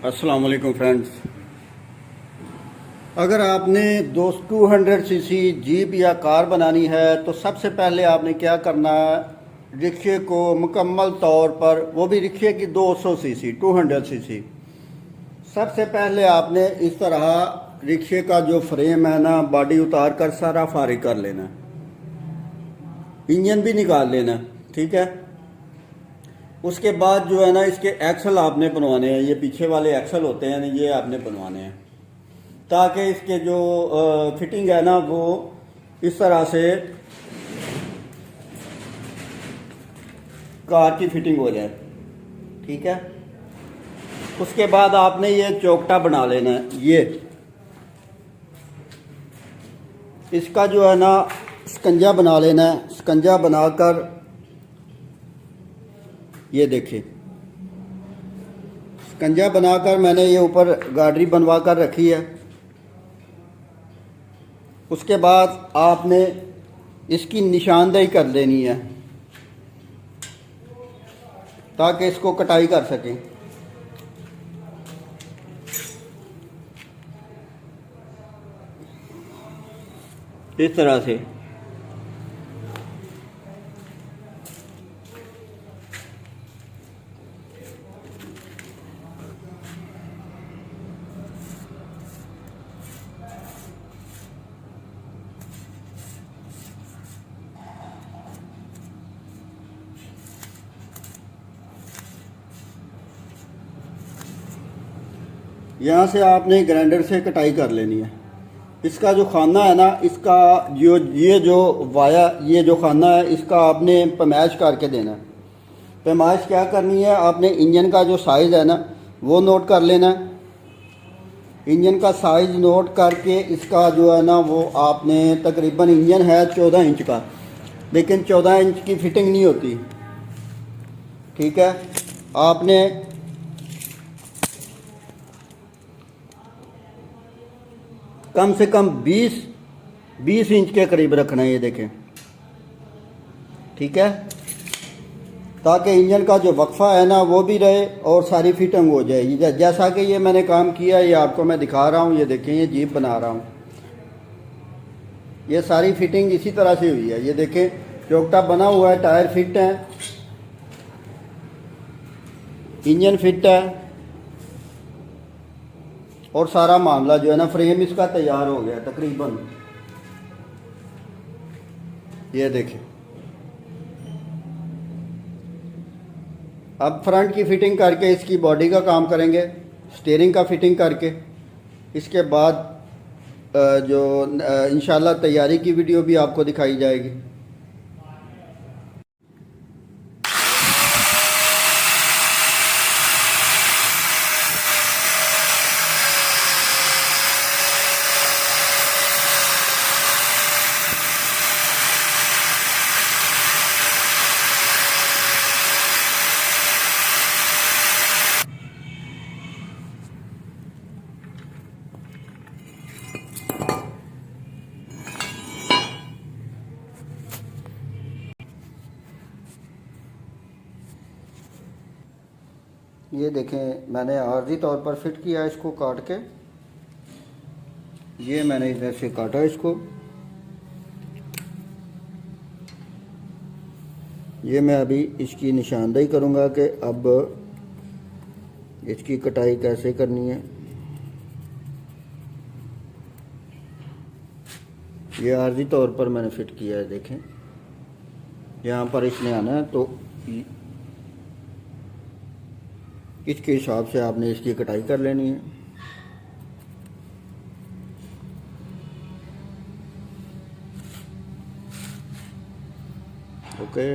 अस्सलाम वालेकुम फ्रेंड्स। अगर आपने दोस्त 200 सीसी जीप या कार बनानी है तो सबसे पहले आपने क्या करना है, रिक्शे को मुकम्मल तौर पर, वो भी रिक्शे की 200 सीसी 200 सीसी, सबसे पहले आपने इस तरह रिक्शे का जो फ्रेम है ना, बॉडी उतार कर सारा फारिग कर लेना, इंजन भी निकाल लेना। ठीक है। उसके बाद जो है ना, इसके एक्सल आपने बनवाने हैं, ये पीछे वाले एक्सल होते हैं ना, ये आपने बनवाने हैं ताकि इसके जो फिटिंग है ना वो इस तरह से कार की फिटिंग हो जाए। ठीक है। उसके बाद आपने ये चौकटा बना लेना है। ये इसका जो है ना स्कंजा बना लेना है। स्कंजा बनाकर ये देखिए, स्कंजा बनाकर मैंने ये ऊपर गाडरी बनवा कर रखी है। उसके बाद आपने इसकी निशानदेही कर लेनी है ताकि इसको कटाई कर सकें। इस तरह से यहाँ से आपने ग्राइंडर से कटाई कर लेनी है। इसका जो खाना है ना, इसका ये जो वाया, ये जो खाना है, इसका आपने पैमाइश करके देना है। पैमाइश क्या करनी है, आपने इंजन का जो साइज़ है ना वो नोट कर लेना है। इंजन का साइज़ नोट करके इसका जो है ना वो आपने, तकरीबन इंजन है 14 इंच का, लेकिन 14 इंच की फिटिंग नहीं होती। ठीक है। आपने कम से कम 20 इंच के करीब रखना है, ये देखें। ठीक है। ताकि इंजन का जो वक्फा है ना वो भी रहे और सारी फिटिंग हो जाए। जैसा कि ये मैंने काम किया, ये आपको मैं दिखा रहा हूँ। ये देखें, ये जीप बना रहा हूँ, ये सारी फिटिंग इसी तरह से हुई है। ये देखें, चौकटा बना हुआ है, टायर फिट है, इंजन फिट है और सारा मामला जो है ना, फ्रेम इसका तैयार हो गया तकरीबन। ये देखें। अब फ्रंट की फिटिंग करके इसकी बॉडी का काम करेंगे, स्टीयरिंग का फिटिंग करके। इसके बाद जो इंशाल्लाह तैयारी की वीडियो भी आपको दिखाई जाएगी। ये देखें, मैंने आर्जी तौर पर फिट किया इसको काट के। ये मैंने इधर से काटा इसको। ये मैं अभी इसकी निशानदेही करूँगा कि अब इसकी कटाई कैसे करनी है। ये आर्जी तौर पर मैंने फिट किया है। देखें, यहाँ पर इसने आना है तो इसके हिसाब से आपने इसकी कटाई कर लेनी है। ओके।